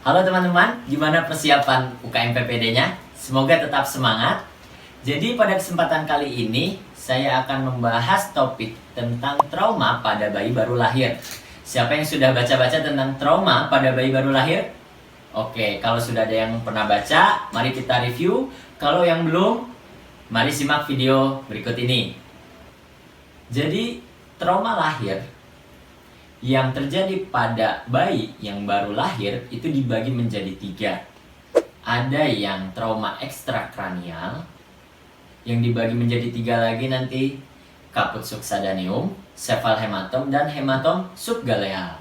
Halo teman-teman, gimana persiapan UKM PPD-nya? Semoga tetap semangat. Jadi pada kesempatan kali ini, saya akan membahas topik tentang trauma pada bayi baru lahir. Siapa yang sudah baca-baca tentang trauma pada bayi baru lahir? Oke, kalau sudah ada yang pernah baca, mari kita review. Kalau yang belum, mari simak video berikut ini. Jadi, trauma lahir yang terjadi pada bayi yang baru lahir itu dibagi menjadi 3. Ada yang trauma ekstrakranial, yang dibagi menjadi 3 lagi nanti kaput succadaneum, cephalhematom, dan hematom subgaleal.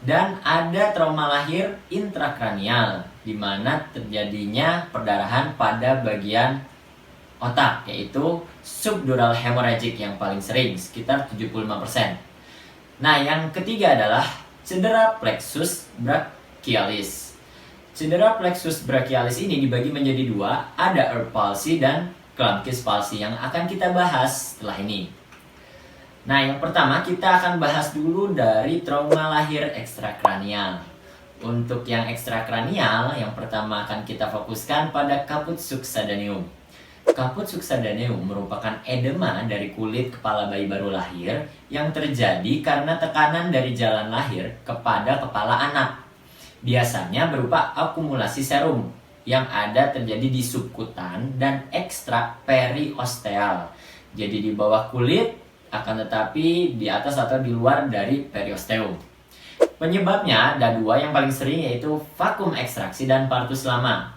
Dan ada trauma lahir intrakranial, di mana terjadinya perdarahan pada bagian otak, yaitu subdural hemorrhagic yang paling sering, sekitar 75%. Nah, yang ketiga adalah cedera plexus brachialis. Cedera plexus brachialis ini dibagi menjadi 2, ada Earp palsy dan Klumpke's palsy yang akan kita bahas setelah ini. Nah, yang pertama kita akan bahas dulu dari trauma lahir ekstrakranial. Untuk yang ekstrakranial, yang pertama akan kita fokuskan pada kaput succadaneum. Kaput succadaneum merupakan edema dari kulit kepala bayi baru lahir yang terjadi karena tekanan dari jalan lahir kepada kepala anak. Biasanya berupa akumulasi serum yang ada terjadi di subkutan dan ekstra periosteal. Jadi di bawah kulit, akan tetapi di atas atau di luar dari periosteum. Penyebabnya ada 2 yang paling sering, yaitu vakum ekstraksi dan partus lama.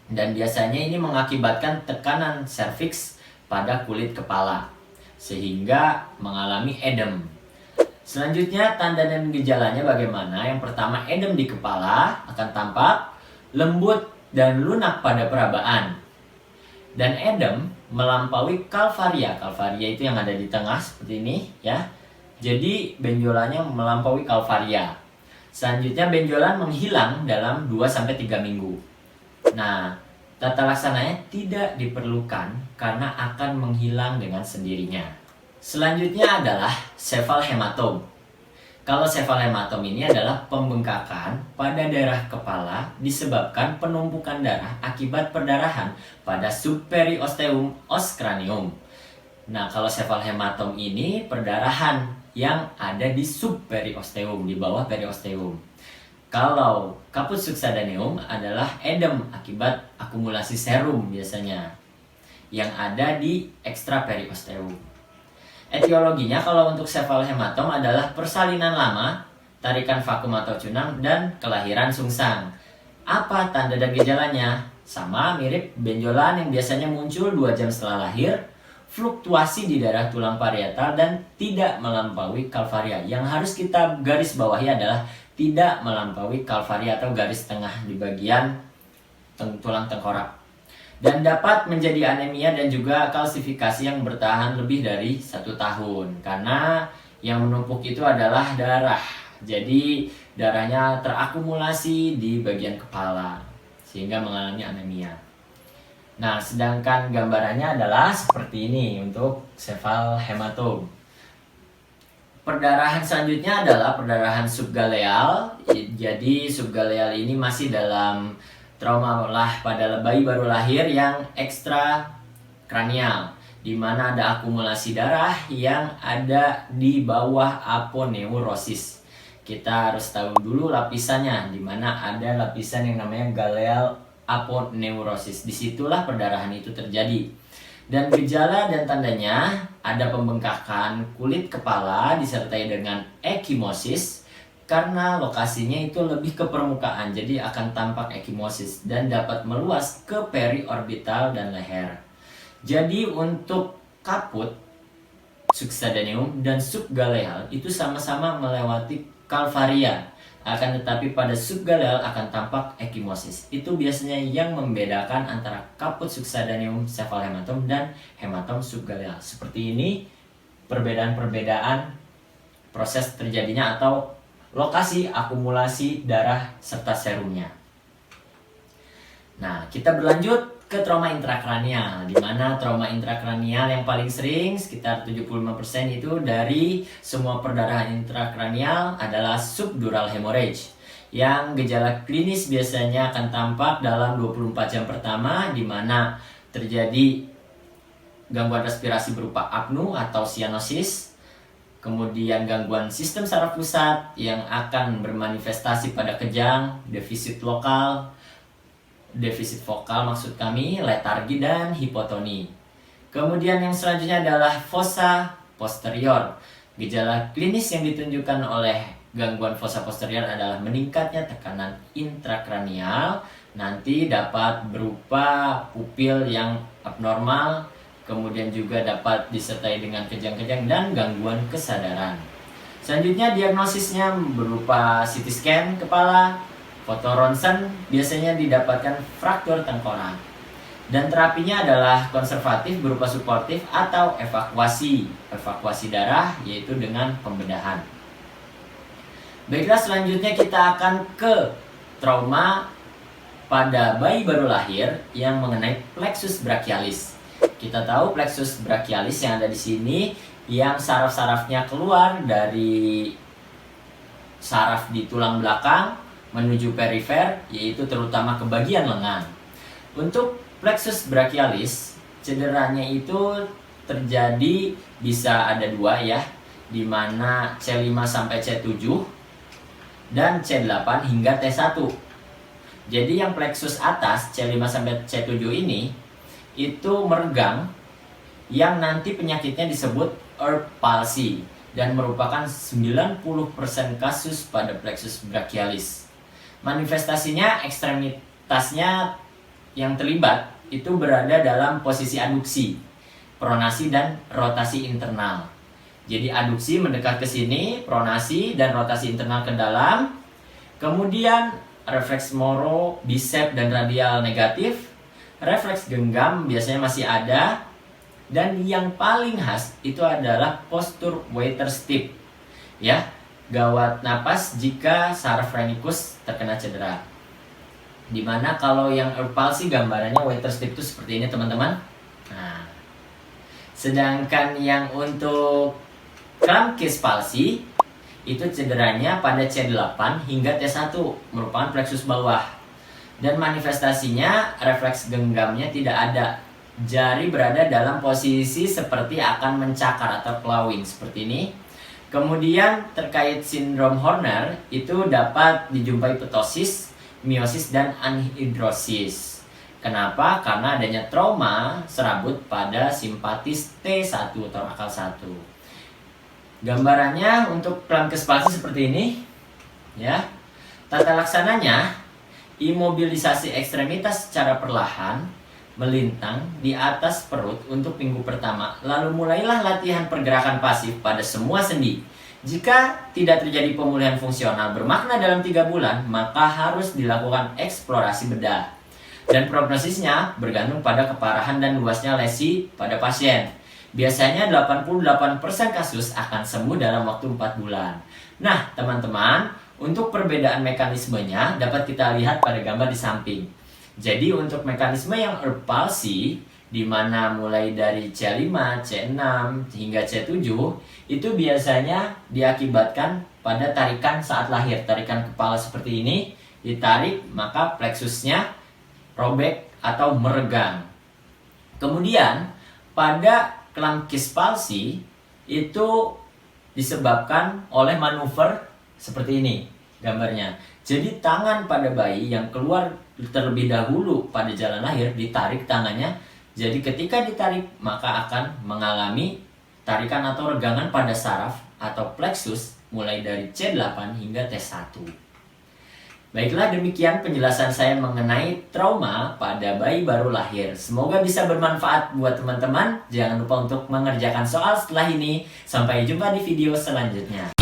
Dan biasanya ini mengakibatkan tekanan serviks pada kulit kepala sehingga mengalami edem. Selanjutnya tanda dan gejalanya bagaimana? Yang pertama, edem di kepala akan tampak lembut dan lunak pada perabaan. Dan edem melampaui kalvaria. Kalvaria itu yang ada di tengah seperti ini ya. Jadi benjolannya melampaui kalvaria. Selanjutnya benjolan menghilang dalam 2-3 minggu. Nah, tata laksananya tidak diperlukan karena akan menghilang dengan sendirinya. Selanjutnya adalah cephalhematom. Kalau cephalhematom ini adalah pembengkakan pada daerah kepala disebabkan penumpukan darah akibat perdarahan pada subperiosteum os cranium. Nah, kalau cephalhematom ini perdarahan yang ada di subperiosteum, di bawah periosteum. Kalau kaput succadaneum adalah edem akibat akumulasi serum biasanya yang ada di ekstraperiosteum. Etiologinya kalau untuk cephalhematom adalah persalinan lama, tarikan vakum atau cunang, dan kelahiran sungsang. Apa tanda dan gejalanya? Sama mirip benjolan yang biasanya muncul 2 jam setelah lahir, fluktuasi di daerah tulang parietal, dan tidak melampaui kalvaria. Yang harus kita garis bawahi adalah tidak melampaui kalvaria atau garis tengah di bagian tulang tengkorak. Dan dapat menjadi anemia dan juga kalsifikasi yang bertahan lebih dari 1 tahun. Karena yang menumpuk itu adalah darah. Jadi darahnya terakumulasi di bagian kepala sehingga mengalami anemia. Nah, sedangkan gambarannya adalah seperti ini untuk cephalhematom. Perdarahan selanjutnya adalah perdarahan subgaleal. Jadi subgaleal ini masih dalam trauma pada bayi baru lahir yang ekstrakranial, di mana ada akumulasi darah yang ada di bawah aponeurosis. Kita harus tahu dulu lapisannya, di mana ada lapisan yang namanya galeal aponeurosis. Disitulah perdarahan itu terjadi. Dan gejala dan tandanya ada pembengkakan kulit kepala disertai dengan ekimosis karena lokasinya itu lebih ke permukaan, jadi akan tampak ekimosis dan dapat meluas ke periorbital dan leher. Jadi untuk kaput succadaneum dan subgaleal itu sama-sama melewati kalvaria. Akan tetapi pada subgaleal akan tampak ekimosis. Itu biasanya yang membedakan antara kaput succadaneum cephalhematom dan hematom subgaleal. Seperti ini perbedaan-perbedaan proses terjadinya atau lokasi akumulasi darah serta serumnya. Nah, kita berlanjut ke trauma intrakranial, di mana trauma intrakranial yang paling sering sekitar 75% itu dari semua perdarahan intrakranial adalah subdural hemorrhage, yang gejala klinis biasanya akan tampak dalam 24 jam pertama, di mana terjadi gangguan respirasi berupa apnu atau sianosis, kemudian gangguan sistem saraf pusat yang akan bermanifestasi pada kejang, defisit vokal maksud kami, letargi dan hipotoni. Kemudian yang selanjutnya adalah fossa posterior. Gejala klinis yang ditunjukkan oleh gangguan fossa posterior adalah meningkatnya tekanan intrakranial, nanti dapat berupa pupil yang abnormal, kemudian juga dapat disertai dengan kejang-kejang dan gangguan kesadaran. Selanjutnya diagnosisnya berupa CT scan kepala, foto ronsen, biasanya didapatkan fraktur tengkorak. Dan terapinya adalah konservatif berupa suportif atau evakuasi darah, yaitu dengan pembedahan. Baiklah, selanjutnya kita akan ke trauma pada bayi baru lahir yang mengenai plexus brachialis. Kita tahu plexus brachialis yang ada di sini yang saraf-sarafnya keluar dari saraf di tulang belakang menuju perifer, yaitu terutama ke bagian lengan. Untuk plexus brachialis, cederanya itu terjadi bisa ada dua ya, di mana C5 sampai C7 dan C8 hingga T1. Jadi yang plexus atas C5 sampai C7 ini itu meregang, yang nanti penyakitnya disebut Earth palsy dan merupakan 90% kasus pada plexus brachialis. Manifestasinya, ekstremitasnya yang terlibat itu berada dalam posisi aduksi, pronasi dan rotasi internal. Jadi aduksi mendekat ke sini, pronasi dan rotasi internal ke dalam. Kemudian refleks moro, bicep dan radial negatif. Refleks genggam biasanya masih ada. Dan yang paling khas itu adalah postur waiter stiff. Ya, gawat napas jika saraf rhenikus terkena cedera. Dimana kalau yang Earth palsy gambarannya waiter stiff itu seperti ini teman-teman. Nah, sedangkan yang untuk Klumpke's palsy itu cederanya pada C8 hingga T1, merupakan plexus bawah. Dan manifestasinya refleks genggamnya tidak ada. Jari berada dalam posisi seperti akan mencakar atau clawing seperti ini. Kemudian terkait sindrom Horner itu dapat dijumpai ptosis, miosis dan anhidrosis. Kenapa? Karena adanya trauma serabut pada simpatis T1 torakal 1. Gambarannya untuk Klumpke's palsy seperti ini, ya. Tata laksananya, imobilisasi ekstremitas secara perlahan melintang di atas perut untuk minggu pertama. Lalu mulailah latihan pergerakan pasif pada semua sendi. Jika tidak terjadi pemulihan fungsional bermakna dalam 3 bulan, maka harus dilakukan eksplorasi bedah. Dan prognosisnya bergantung pada keparahan dan luasnya lesi pada pasien. Biasanya 88% kasus akan sembuh dalam waktu 4 bulan. Nah, teman-teman, untuk perbedaan mekanismenya dapat kita lihat pada gambar di samping. Jadi untuk mekanisme yang Earth palsy, di mana mulai dari C5, C6 hingga C7 itu biasanya diakibatkan pada tarikan saat lahir. Tarikan kepala seperti ini, ditarik maka plexusnya robek atau meregang. Kemudian pada Klumpke's palsy itu disebabkan oleh manuver seperti ini gambarnya. Jadi tangan pada bayi yang keluar terlebih dahulu pada jalan lahir ditarik tangannya. Jadi ketika ditarik maka akan mengalami tarikan atau regangan pada saraf atau plexus mulai dari C8 hingga T1. Baiklah, demikian penjelasan saya mengenai trauma pada bayi baru lahir. Semoga bisa bermanfaat buat teman-teman. Jangan lupa untuk mengerjakan soal setelah ini. Sampai jumpa di video selanjutnya.